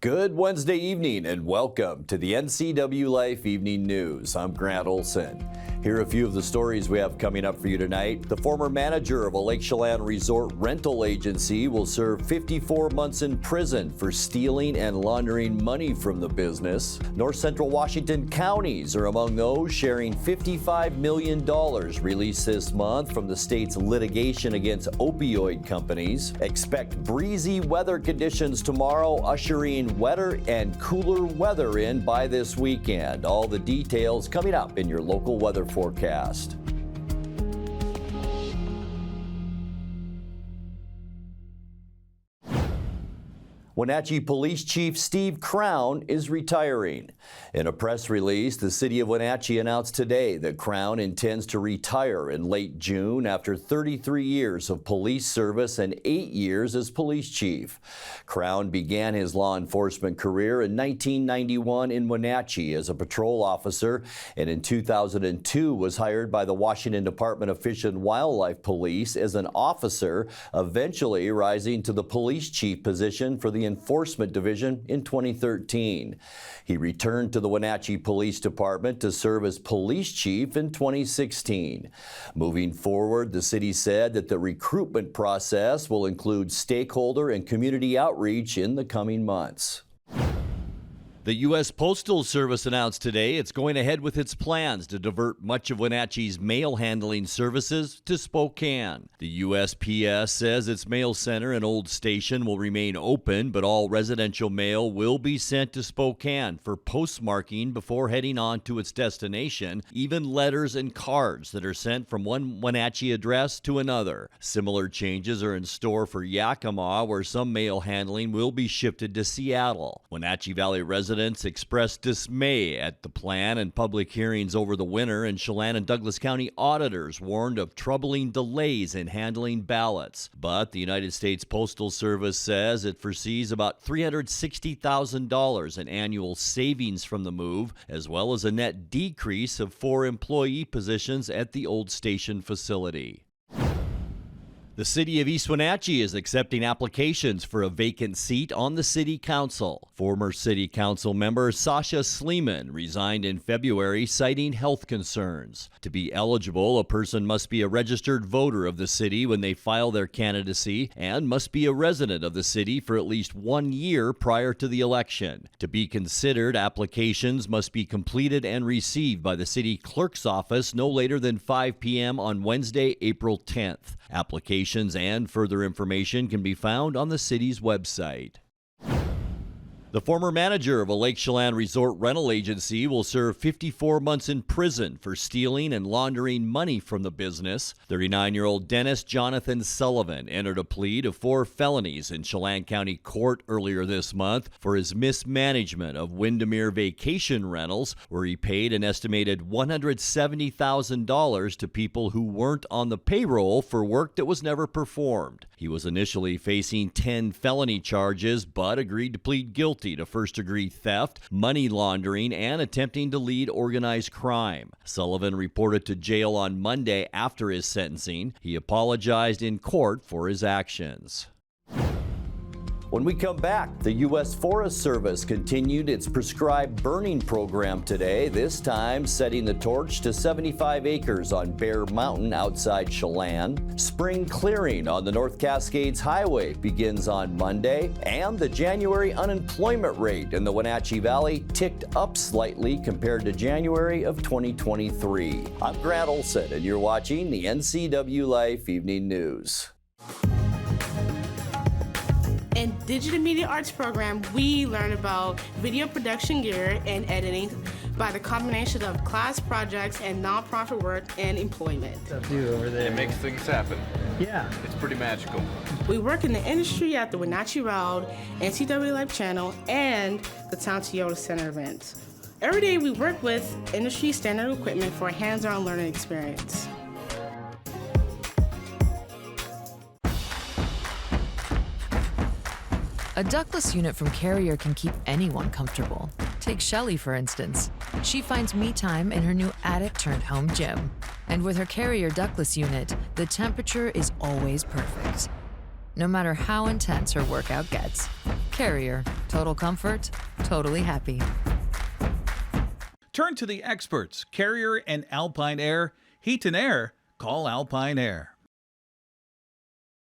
Good Wednesday evening and welcome to the NCWLIFE Evening News. I'm Grant Olson. Here are a few of the stories we have coming up for you tonight. The former manager of a Lake Chelan resort rental agency will serve 54 months in prison for stealing and laundering money from the business. North Central Washington counties are among those sharing $55 million released this month from the state's litigation against opioid companies. Expect breezy weather conditions tomorrow, ushering wetter and cooler weather in by this weekend. All the details coming up in your local weather forecast. Wenatchee Police Chief Steve Crown is retiring. In a press release, the city of Wenatchee announced today that Crown intends to retire in late June after 33 years of police service and 8 years as police chief. Crown began his law enforcement career in 1991 in Wenatchee as a patrol officer, and in 2002 was hired by the Washington Department of Fish and Wildlife Police as an officer, eventually rising to the police chief position for the Enforcement Division in 2013. He returned to the Wenatchee Police Department to serve as police chief in 2016. Moving forward, the city said that the recruitment process will include stakeholder and community outreach in the coming months. The U.S. Postal Service announced today it's going ahead with its plans to divert much of Wenatchee's mail handling services to Spokane. The USPS says its mail center and old station will remain open, but all residential mail will be sent to Spokane for postmarking before heading on to its destination, even letters and cards that are sent from one Wenatchee address to another. Similar changes are in store for Yakima, where some mail handling will be shifted to Seattle. Wenatchee Valley residents expressed dismay at the plan and public hearings over the winter, and Chelan and Douglas County auditors warned of troubling delays in handling ballots. But the United States Postal Service says it foresees about $360,000 in annual savings from the move, as well as a net decrease of 4 employee positions at the old station facility. The city of East Wenatchee is accepting applications for a vacant seat on the city council. Former city council member Sasha Sleeman resigned in February, citing health concerns. To be eligible, a person must be a registered voter of the city when they file their candidacy and must be a resident of the city for at least 1 year prior to the election. To be considered, applications must be completed and received by the city clerk's office no later than 5 p.m. on Wednesday, April 10th. Applications and further information can be found on the city's website. The former manager of a Lake Chelan resort rental agency will serve 54 months in prison for stealing and laundering money from the business. 39-year-old Dennis Jonathan Sullivan entered a plea to 4 felonies in Chelan County Court earlier this month for his mismanagement of Windermere Vacation Rentals, where he paid an estimated $170,000 to people who weren't on the payroll for work that was never performed. He was initially facing 10 felony charges, but agreed to plead guilty to first-degree theft, money laundering, and attempting to lead organized crime. Sullivan reported to jail on Monday after his sentencing. He apologized in court for his actions. When we come back, the U.S. Forest Service continued its prescribed burning program today, this time setting the torch to 75 acres on Bear Mountain outside Chelan. Spring clearing on the North Cascades Highway begins on Monday, and the January unemployment rate in the Wenatchee Valley ticked up slightly compared to January of 2023. I'm Grant Olson, and you're watching the NCWLIFE Evening News. In Digital Media Arts program, we learn about video production gear and editing by the combination of class projects and nonprofit work and employment. Over there. It makes things happen. Yeah. It's pretty magical. We work in the industry at the Wenatchee Round, NCWLIFE channel, and the Town Toyota Center events. Every day we work with industry standard equipment for a hands-on learning experience. A ductless unit from Carrier can keep anyone comfortable. Take Shelly, for instance. She finds me time in her new attic-turned-home gym. And with her Carrier ductless unit, the temperature is always perfect, no matter how intense her workout gets. Carrier. Total comfort, totally happy. Turn to the experts, Carrier and Alpine Air. Heat and air, call Alpine Air.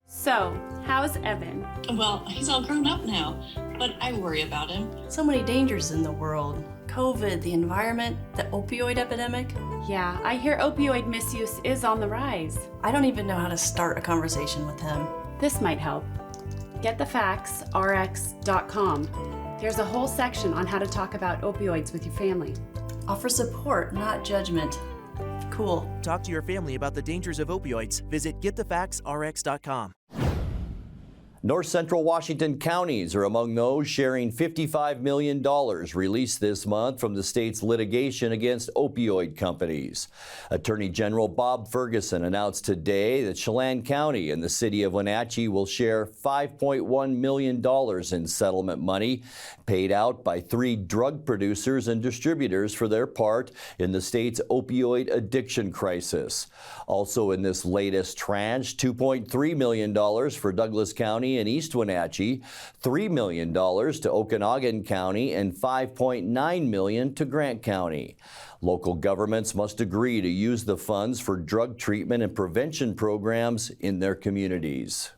So, how's Evan? Well, he's all grown up now, but I worry about him. So many dangers in the world. COVID, the environment, the opioid epidemic. Yeah, I hear opioid misuse is on the rise. I don't even know how to start a conversation with him. This might help. GetTheFactsRx.com. There's a whole section on how to talk about opioids with your family. Offer support, not judgment. Cool. Talk to your family about the dangers of opioids. Visit GetTheFactsRx.com. North Central Washington counties are among those sharing $55 million released this month from the state's litigation against opioid companies. Attorney General Bob Ferguson announced today that Chelan County and the city of Wenatchee will share $5.1 million in settlement money paid out by 3 drug producers and distributors for their part in the state's opioid addiction crisis. Also in this latest tranche, $2.3 million for Douglas County and East Wenatchee, $3 million to Okanogan County, and $5.9 million to Grant County. Local governments must agree to use the funds for drug treatment and prevention programs in their communities.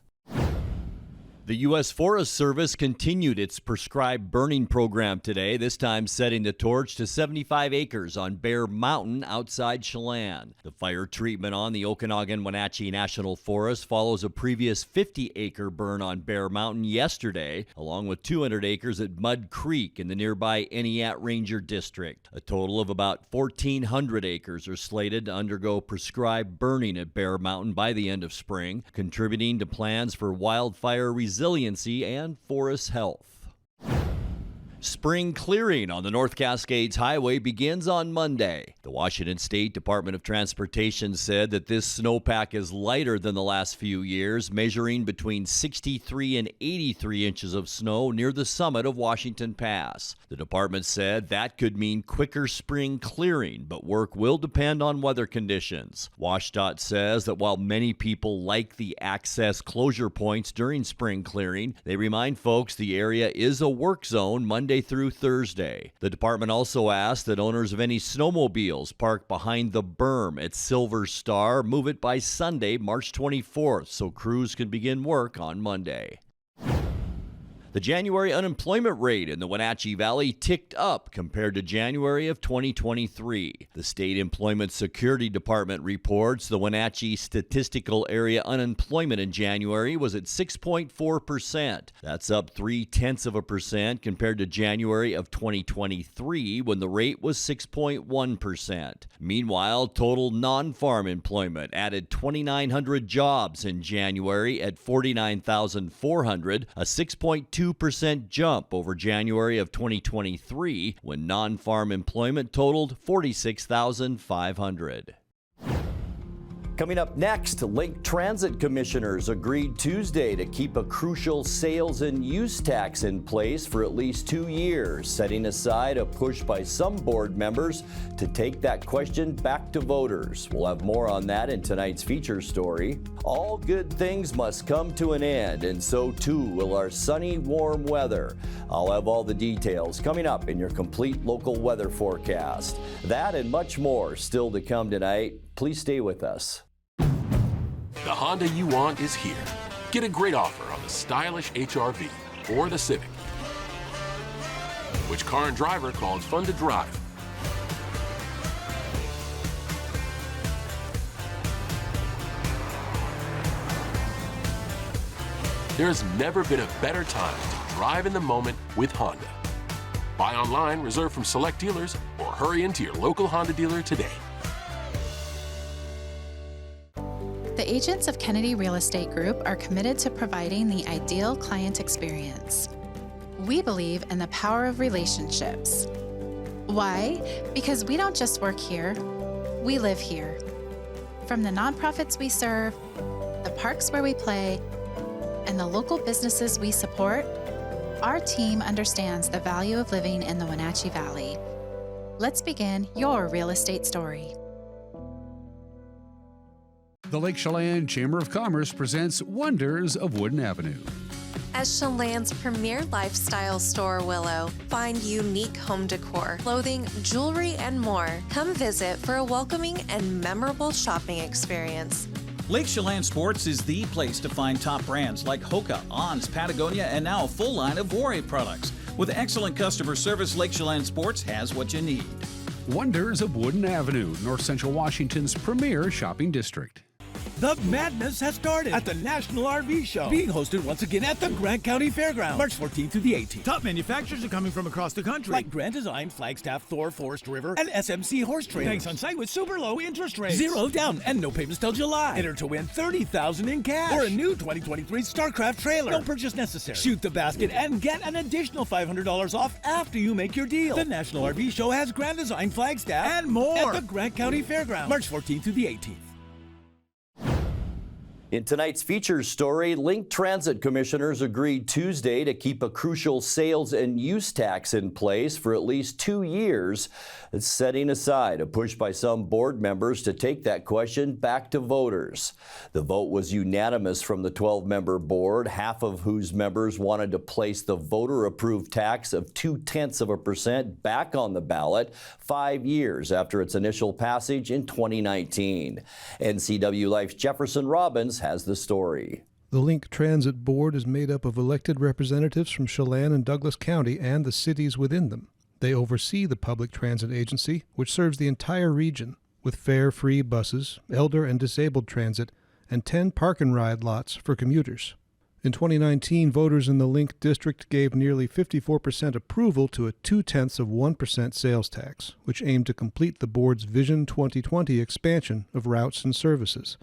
The U.S. Forest Service continued its prescribed burning program today, this time setting the torch to 75 acres on Bear Mountain outside Chelan. The fire treatment on the Okanogan-Wenatchee National Forest follows a previous 50-acre burn on Bear Mountain yesterday, along with 200 acres at Mud Creek in the nearby Eniat Ranger District. A total of about 1,400 acres are slated to undergo prescribed burning at Bear Mountain by the end of spring, contributing to plans for wildfire resiliency and forest health. Spring clearing on the North Cascades Highway begins on Monday. The Washington State Department of Transportation said that this snowpack is lighter than the last few years, measuring between 63 and 83 inches of snow near the summit of Washington Pass. The department said that could mean quicker spring clearing, but work will depend on weather conditions. WashDOT says that while many people like the access closure points during spring clearing, they remind folks the area is a work zone Monday through Thursday. The department also asked that owners of any snowmobiles parked behind the berm at Silver Star move it by Sunday, March 24th, so crews can begin work on Monday. The January unemployment rate in the Wenatchee Valley ticked up compared to January of 2023. The State Employment Security Department reports the Wenatchee Statistical Area unemployment in January was at 6.4%. That's up 0.3% compared to January of 2023 when the rate was 6.1%. Meanwhile, total non-farm employment added 2,900 jobs in January at 49,400, a 6.2% jump over January of 2023 when non-farm employment totaled 46,500. Coming up next, Lake Transit Commissioners agreed Tuesday to keep a crucial sales and use tax in place for at least 2 years, setting aside a push by some board members to take that question back to voters. We'll have more on that in tonight's feature story. All good things must come to an end, and so too will our sunny, warm weather. I'll have all the details coming up in your complete local weather forecast. That and much more still to come tonight. Please stay with us. The Honda you want is here. Get a great offer on the stylish HR-V or the Civic. Which car and driver called fun to drive? There's never been a better time to drive in the moment with Honda. Buy online, reserve from select dealers, or hurry into your local Honda dealer today. The agents of Kennedy Real Estate Group are committed to providing the ideal client experience. We believe in the power of relationships. Why? Because we don't just work here, we live here. From the nonprofits we serve, the parks where we play, and the local businesses we support, our team understands the value of living in the Wenatchee Valley. Let's begin your real estate story. The Lake Chelan Chamber of Commerce presents Wonders of Wooden Avenue. As Chelan's premier lifestyle store, Willow, find unique home decor, clothing, jewelry, and more. Come visit for a welcoming and memorable shopping experience. Lake Chelan Sports is the place to find top brands like Hoka, Ons, Patagonia, and now a full line of Warrior products. With excellent customer service, Lake Chelan Sports has what you need. Wonders of Woodin Avenue, North Central Washington's premier shopping district. The madness has started at the National RV Show, being hosted once again at the Grant County Fairgrounds, March 14th through the 18th. Top manufacturers are coming from across the country, like Grand Design, Flagstaff, Thor, Forest River, and SMC Horse Trailers. Banks on site with super low interest rates. 0 down and no payments till July. Enter to win $30,000 in cash or a new 2023 StarCraft trailer. No purchase necessary. Shoot the basket and get an additional $500 off after you make your deal. The National RV Show has Grand Design, Flagstaff, and more at the Grant County Fairgrounds, March 14th through the 18th. In tonight's features story, Link Transit commissioners agreed Tuesday to keep a crucial sales and use tax in place for at least 2 years, setting aside a push by some board members to take that question back to voters. The vote was unanimous from the 12-member board, half of whose members wanted to place the voter-approved tax of 0.2% back on the ballot 5 years after its initial passage in 2019. NCWLIFE's Jefferson Robbins has the story. The Link Transit Board is made up of elected representatives from Chelan and Douglas County and the cities within them. They oversee the public transit agency, which serves the entire region, with fare-free buses, elder and disabled transit, and 10 park-and-ride lots for commuters. In 2019, voters in the Link district gave nearly 54% approval to a 0.2% sales tax, which aimed to complete the board's Vision 2020 expansion of routes and services.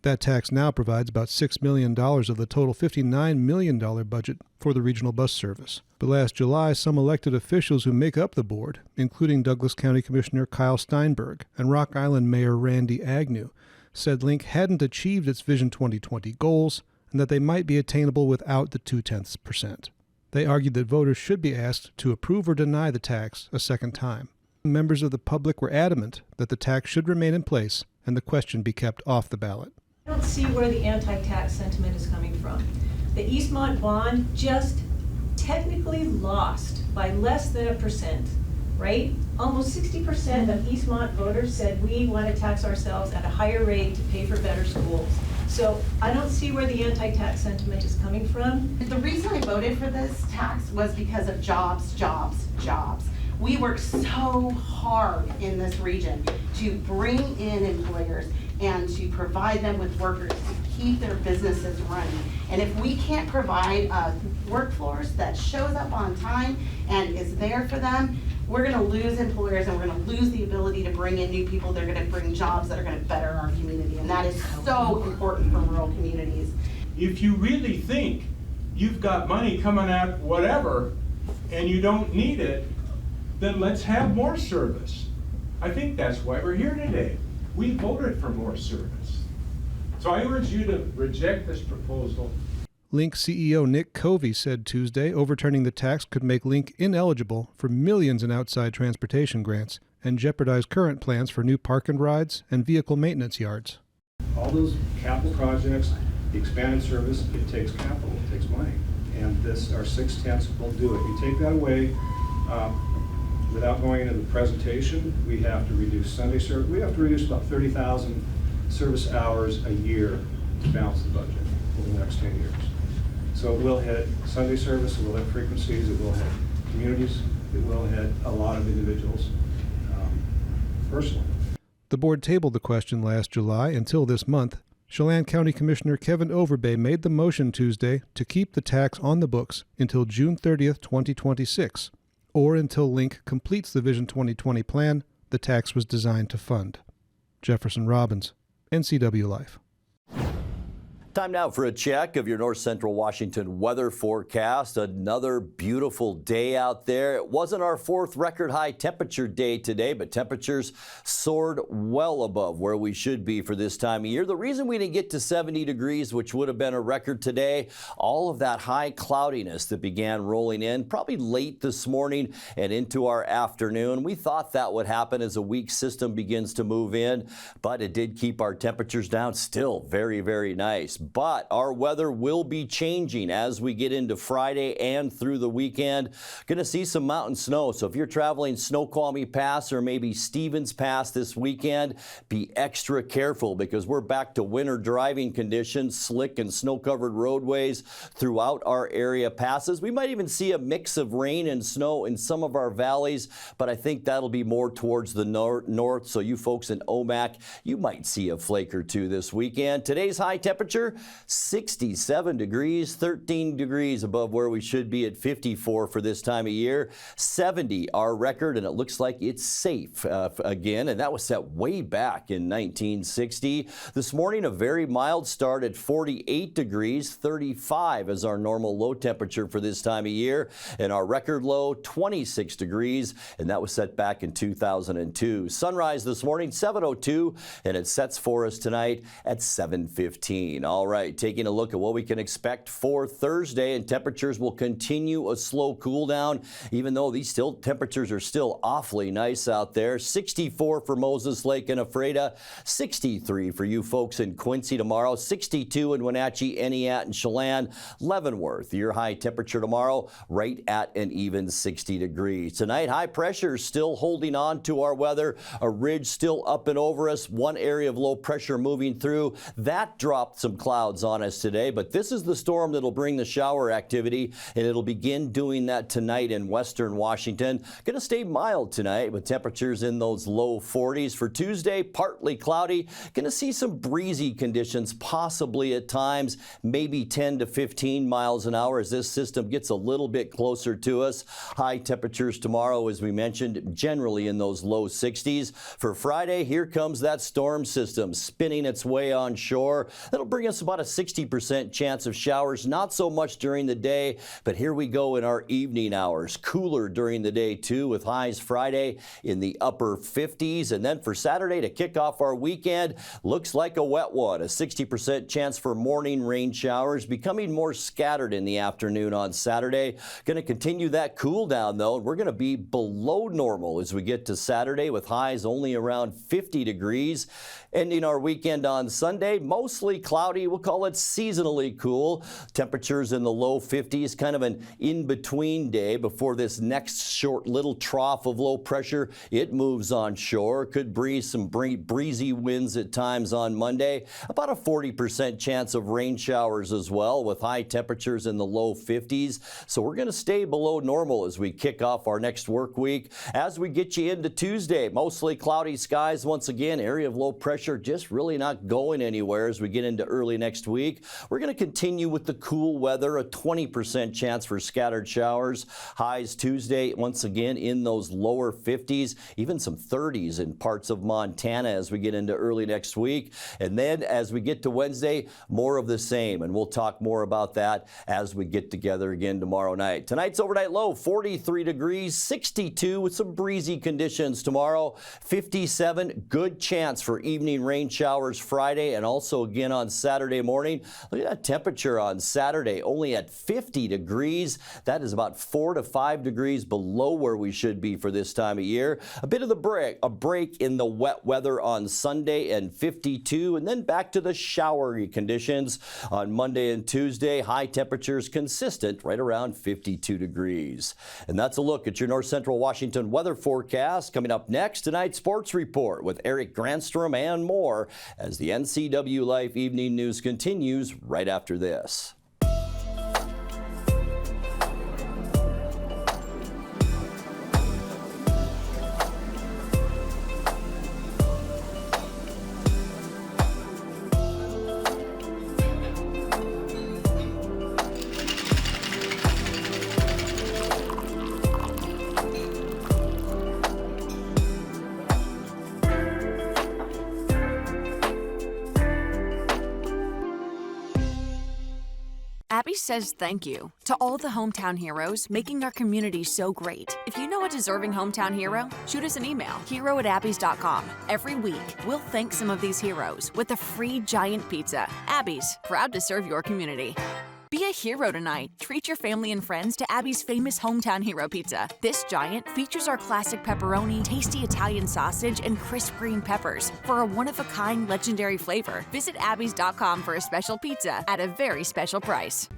That tax now provides about $6 million of the total $59 million budget for the regional bus service. But last July, some elected officials who make up the board, including Douglas County Commissioner Kyle Steinberg and Rock Island Mayor Randy Agnew, said Link hadn't achieved its Vision 2020 goals and that they might be attainable without the 0.2%. They argued that voters should be asked to approve or deny the tax a second time. Members of the public were adamant that the tax should remain in place and the question be kept off the ballot. I don't see where the anti-tax sentiment is coming from. The Eastmont bond just technically lost by less than 1%, right? Almost 60% of Eastmont voters said we want to tax ourselves at a higher rate to pay for better schools. So I don't see where the anti-tax sentiment is coming from. The reason I voted for this tax was because of jobs, jobs, jobs. We work so hard in this region to bring in employers and to provide them with workers to keep their businesses running. And if we can't provide a workforce that shows up on time and is there for them, we're gonna lose employers and we're gonna lose the ability to bring in new people that are gonna bring jobs that are gonna better our community. And that is so important for rural communities. If you really think you've got money coming out whatever and you don't need it, then let's have more service. I think that's why we're here today. We voted for more service. So I urge you to reject this proposal. Link CEO Nick Covey said Tuesday overturning the tax could make Link ineligible for millions in outside transportation grants and jeopardize current plans for new park and rides and vehicle maintenance yards. All those capital projects, the expanded service, it takes capital, it takes money. And this, our 6/10 will do it. You take that away, without going into the presentation, we have to reduce Sunday service. We have to reduce about 30,000 service hours a year to balance the budget over the next 10 years. So it will hit Sunday service, it will hit frequencies, it will hit communities, it will hit a lot of individuals personally. The board tabled the question last July until this month. Chelan County Commissioner Kevin Overbay made the motion Tuesday to keep the tax on the books until June 30th, 2026. Or until Link completes the Vision 2020 plan the tax was designed to fund. Jefferson Robbins, NCWLIFE. Time now for a check of your North Central Washington weather forecast. Another beautiful day out there. It wasn't our 4th record high temperature day today, but temperatures soared well above where we should be for this time of year. The reason we didn't get to 70 degrees, which would have been a record today, all of that high cloudiness that began rolling in probably late this morning and into our afternoon. We thought that would happen as a weak system begins to move in, but it did keep our temperatures down. Still very, very nice. but our weather will be changing as we get into Friday and through the weekend. Going to see some mountain snow, so if you're traveling Snoqualmie Pass or maybe Stevens Pass this weekend, be extra careful because we're back to winter driving conditions, slick and snow-covered roadways throughout our area passes. We might even see a mix of rain and snow in some of our valleys, but I think that'll be more towards the north, so you folks in Omak, you might see a flake or two this weekend. Today's high temperature, 67 degrees, 13 degrees above where we should be at 54 for this time of year. 70 our record, and it looks like it's safe again, and that was set way back in 1960. This morning, a very mild start at 48 degrees, 35 is our normal low temperature for this time of year, and our record low, 26 degrees, and that was set back in 2002. Sunrise this morning, 7:02, and it sets for us tonight at 7:15. All right, taking a look at what we can expect for Thursday, and temperatures will continue a slow cool down, even though these temperatures are still awfully nice out there. 64 for Moses Lake and Ephrata, 63 for you folks in Quincy tomorrow, 62 in Wenatchee, Eniat, and Chelan. Leavenworth, your high temperature tomorrow, right at an even 60 degrees. Tonight, high pressure still holding on to our weather. A ridge still up and over us. One area of low pressure moving through. That dropped some clouds on us today, but this is the storm that'll bring the shower activity, and it'll begin doing that tonight in western Washington. Going to stay mild tonight with temperatures in those low 40s. For Tuesday, partly cloudy. Going to see some breezy conditions, possibly at times, maybe 10 to 15 miles an hour as this system gets a little bit closer to us. High temperatures tomorrow, as we mentioned, generally in those low 60s. For Friday, here comes that storm system spinning its way on shore. That'll bring us about a 60% chance of showers, not so much during the day, but here we go in our evening hours. Cooler during the day too, with highs Friday in the upper 50s. And then for Saturday to kick off our weekend, looks like a wet one. A 60% chance for morning rain showers, becoming more scattered in the afternoon on Saturday. Going to continue that cool down though. We're going to be below normal as we get to Saturday with highs only around 50 degrees. Ending our weekend on Sunday, mostly cloudy. We'll call it seasonally cool. Temperatures in the low 50s, kind of an in-between day before this next short little trough of low pressure. It moves on shore. Could breeze some breezy winds at times on Monday. About a 40% chance of rain showers as well, with high temperatures in the low 50s. So we're going to stay below normal as we kick off our next work week. As we get you into Tuesday, mostly cloudy skies once again. Area of low pressure just really not going anywhere as we get into early next week. We're going to continue with the cool weather, a 20% chance for scattered showers. Highs Tuesday once again in those lower 50s, even some 30s in parts of Montana as we get into early next week. And then as we get to Wednesday, more of the same, and we'll talk more about that as we get together again tomorrow night. Tonight's overnight low, 43 degrees, 62 with some breezy conditions tomorrow, 57, good chance for evening rain showers Friday and also again on Saturday morning. Look at that temperature on Saturday, only at 50 degrees. That is about 4 to 5 degrees below where we should be for this time of year. A bit of a break in the wet weather on Sunday and 52, and then back to the showery conditions on Monday and Tuesday. High temperatures consistent right around 52 degrees. And that's a look at your North Central Washington weather forecast. Coming up next, tonight's sports report with Eric Granstrom and more as the NCWLIFE Evening News continues right after this. Abby says thank you to all the hometown heroes making our community so great. If you know a deserving hometown hero, shoot us an email, hero@abbys.com. Every week, we'll thank some of these heroes with a free giant pizza. Abby's, proud to serve your community. Be a hero tonight. Treat your family and friends to Abby's famous hometown hero pizza. This giant features our classic pepperoni, tasty Italian sausage, and crisp green peppers for a one-of-a-kind legendary flavor. Visit abbys.com for a special pizza at a very special price.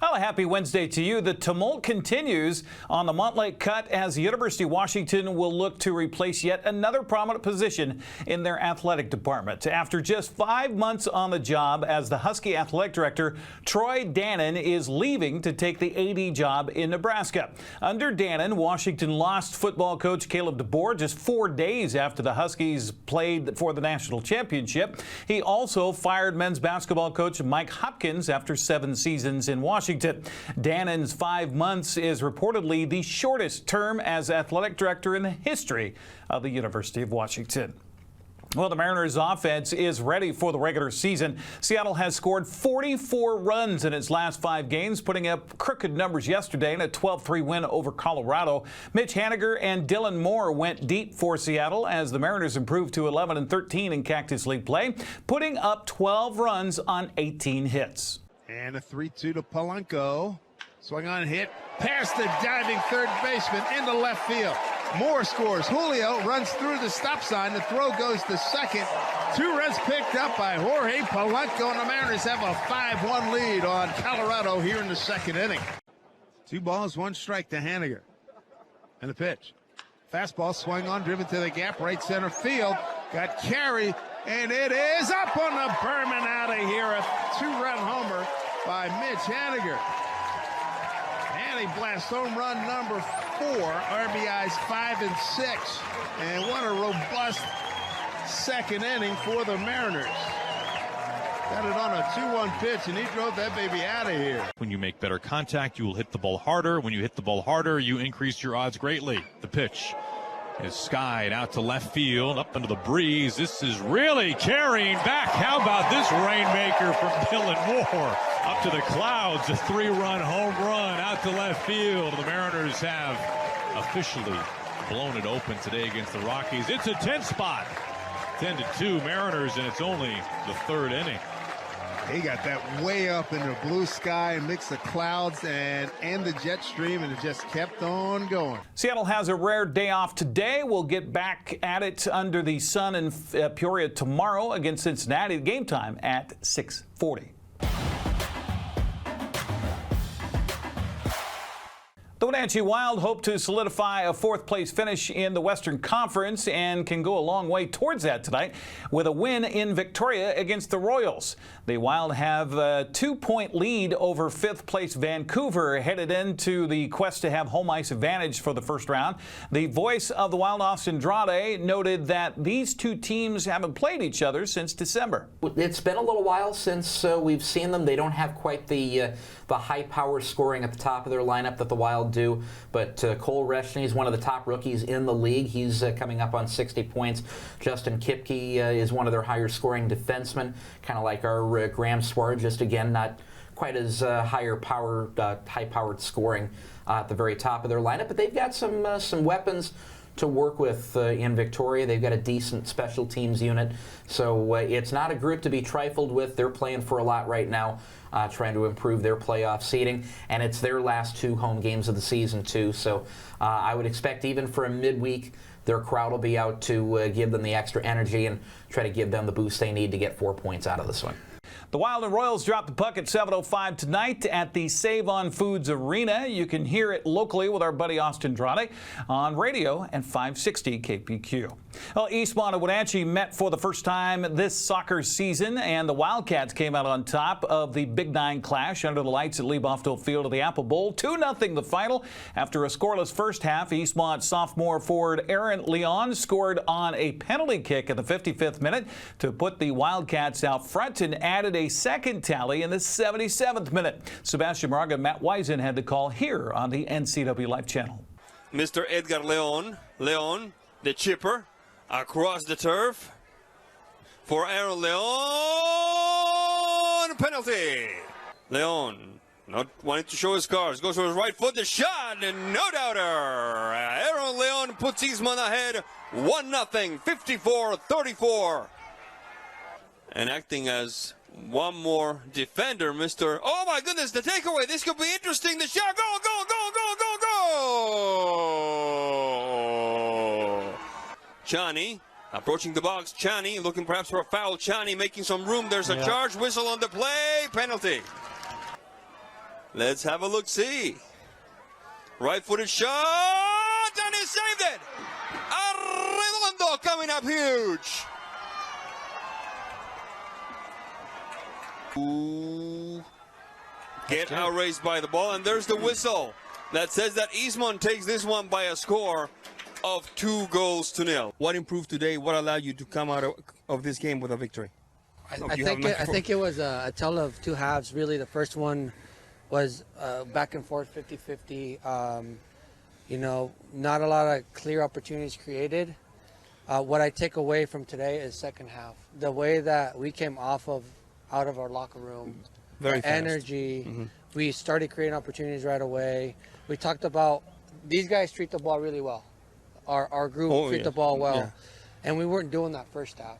Well, a happy Wednesday to you. The tumult continues on the Montlake Cut as the University of Washington will look to replace yet another prominent position in their athletic department. After just 5 months on the job as the Husky athletic director, Troy Dannon is leaving to take the AD job in Nebraska. Under Dannon, Washington lost football coach Caleb DeBoer just 4 days after the Huskies played for the national championship. He also fired men's basketball coach Mike Hopkins after 7 seasons in Washington. Dannon's 5 months is reportedly the shortest term as athletic director in the history of the University of Washington. Well, the Mariners' offense is ready for the regular season. Seattle has scored 44 runs in its last 5 games, putting up crooked numbers yesterday in a 12-3 win over Colorado. Mitch Haniger and Dylan Moore went deep for Seattle as the Mariners improved to 11-13 in Cactus League play, putting up 12 runs on 18 hits. And a 3-2 to Polanco. Swung on hit. Past the diving third baseman into left field. Moore scores. Julio runs through the stop sign. The throw goes to second. 2 runs picked up by Jorge Polanco, and the Mariners have a 5-1 lead on Colorado here in the second inning. 2 balls, 1 strike to Haniger. And the pitch. Fastball swung on, driven to the gap, right center field. Got carry, and it is up on the berm and out of here. A 2-run homer by Mitch Haniger. And he blasts home run number 4, RBIs 5 and 6. And what a robust second inning for the Mariners. Got it on a 2-1 pitch, and he drove that baby out of here. When you make better contact, you will hit the ball harder. When you hit the ball harder, you increase your odds greatly. The pitch is skied out to left field, up into the breeze. This is really carrying back. How about this rainmaker from Dylan Moore? Up to the clouds, a 3-run home run out to left field. The Mariners have officially blown it open today against the Rockies. It's a 10 spot. 10-2 Mariners, and it's only the 3rd inning. He got that way up in the blue sky and mixed the clouds and the jet stream, and it just kept on going. Seattle has a rare day off today. We'll get back at it under the sun in Peoria tomorrow against Cincinnati. Game time at 6:40. The Wenatchee Wild hope to solidify a 4th-place finish in the Western Conference and can go a long way towards that tonight with a win in Victoria against the Royals. The Wild have a 2-point lead over 5th-place Vancouver headed into the quest to have home ice advantage for the first round. The voice of the Wild, Austin Drade, noted that these 2 teams haven't played each other since December. It's been a little while since we've seen them. They don't have quite the high-power scoring at the top of their lineup that the Wild do, but Cole Reschny is one of the top rookies in the league. He's coming up on 60 points. Justin Kipke is one of their higher-scoring defensemen, kind of like our Graham Swart, just again not quite as high-powered scoring at the very top of their lineup, but they've got some weapons to work with in Victoria. They've got a decent special teams unit, so it's not a group to be trifled with. They're playing for a lot right now, trying to improve their playoff seeding, and it's their last 2 home games of the season too, so I would expect even for a midweek their crowd will be out to give them the extra energy and try to give them the boost they need to get 4 points out of this one. The Wild and Royals drop the puck at 7:05 tonight at the Save on Foods Arena. You can hear it locally with our buddy Austin Drade on radio and 560 KPQ. Well, Eastmont and Wenatchee met for the first time this soccer season, and the Wildcats came out on top of the Big Nine clash under the lights at Liebhoffdale Field of the Apple Bowl. 2-0 the final. After a scoreless first half, Eastmont sophomore forward Aaron Leon scored on a penalty kick in the 55th minute to put the Wildcats out front and added a second tally in the 77th minute. Sebastian Moraga and Matt Wiesen had the call here on the NCWLIFE channel. Mr. Edgar Leon, the chipper, across the turf for Aaron Leon. Penalty. Leon, not wanting to show his cards, goes for his right foot, the shot, and no doubter. Aaron Leon puts Eastmont ahead 1-0, 54-34. And acting as one more defender, Mr. Oh my goodness, the takeaway. This could be interesting. The shot, goal, goal, goal, goal, goal, goal. Chani approaching the box. Chani looking perhaps for a foul. Chani making some room. There's a charge. Whistle on the play. Penalty. Let's have a look-see. Right-footed shot, and he saved it. Arredondo coming up huge. Ooh. Get outraced by the ball, and there's the whistle that says that Eastmont takes this one by a score of 2-0. What improved today? What allowed you to come out of this game with a victory? I think it was a tale of two halves. Really, the first one was back and forth, 50-50. Not a lot of clear opportunities created. What I take away from today is second half. The way that we came out of our locker room, very fast. Energy. We started creating opportunities right away. We talked about these guys treat the ball really well. Our group treat the ball well, and we weren't doing that first half.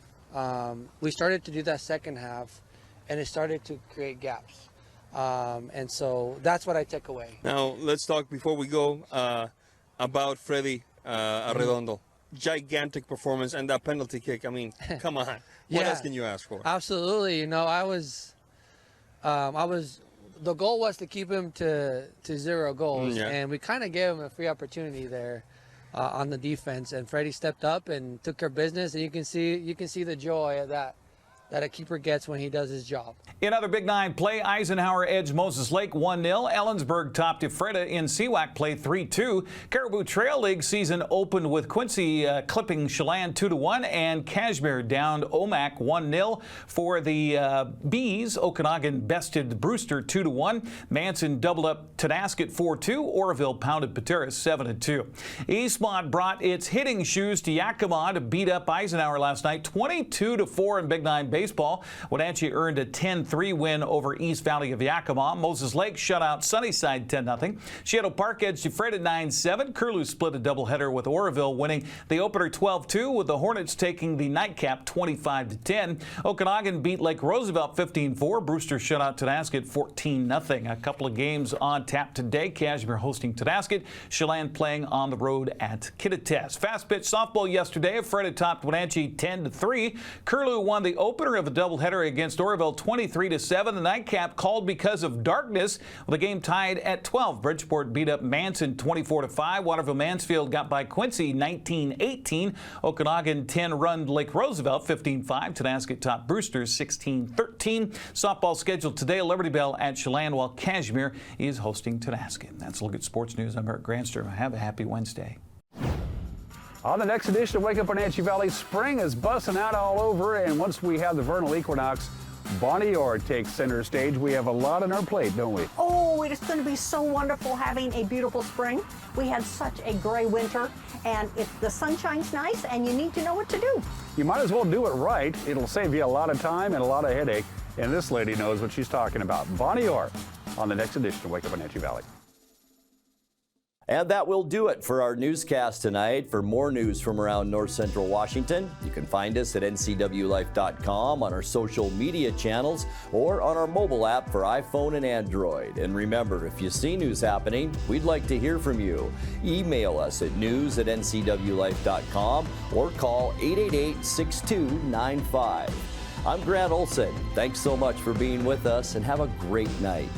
We started to do that second half, and it started to create gaps. And so that's what I took away. Now let's talk before we go about Freddy Arredondo. Gigantic performance and that penalty kick. I mean, come on. What else can you ask for? Absolutely. The goal was to keep him to 0 goals, and we kind of gave him a free opportunity there on the defense. And Freddie stepped up and took care of business, and you can see the joy of that a keeper gets when he does his job. In other Big Nine play, Eisenhower edged Moses Lake 1-0. Ellensburg topped Ephrata in CWAC play 3-2. Caribou Trail League season opened with Quincy clipping Chelan 2-1, and Kashmir downed Omak 1-0. For the Bees, Okanagan bested Brewster 2-1. Manson doubled up Tonasket 4-2. Oroville pounded Pateras 7-2. Eastmont brought its hitting shoes to Yakima to beat up Eisenhower last night 22-4 in Big Nine baseball. Wenatchee earned a 10-3 win over East Valley of Yakima. Moses Lake shut out Sunnyside 10-0. Shadow Park edged Ephrata 9-7. Curlew split a doubleheader with Oroville winning the opener 12-2, with the Hornets taking the nightcap 25-10. Okanagan beat Lake Roosevelt 15-4. Brewster shut out Tonasket 14-0. A couple of games on tap today. Kashmir hosting Tonasket. Chelan playing on the road at Kittitas. Fast pitch softball yesterday. Ephrata topped Wenatchee 10-3. Curlew won the opener of a doubleheader against Oroville 23-7. The nightcap called because of darkness. The game tied at 12. Bridgeport beat up Manson 24-5. Waterville Mansfield got by Quincy 19-18. Okanagan 10-run Lake Roosevelt 15-5. Tonasket topped Brewster 16-13. Softball scheduled today. Liberty Bell at Chelan, while Kashmir is hosting Tonasket. That's a look at sports news. I'm Eric Granstrom. Have a happy Wednesday. On the next edition of Wake Up Wenatchee Valley, spring is busting out all over, and once we have the vernal equinox, Bonnie Orr takes center stage. We have a lot on our plate, don't we? Oh, it is going to be so wonderful having a beautiful spring. We had such a gray winter, and if the sun shines nice, and you need to know what to do. You might as well do it right. It'll save you a lot of time and a lot of headache, and this lady knows what she's talking about. Bonnie Orr on the next edition of Wake Up Wenatchee Valley. And that will do it for our newscast tonight. For more news from around North Central Washington, you can find us at ncwlife.com, on our social media channels, or on our mobile app for iPhone and Android. And remember, if you see news happening, we'd like to hear from you. Email us at news@ncwlife.com or call 888-6295. I'm Grant Olson. Thanks so much for being with us, and have a great night.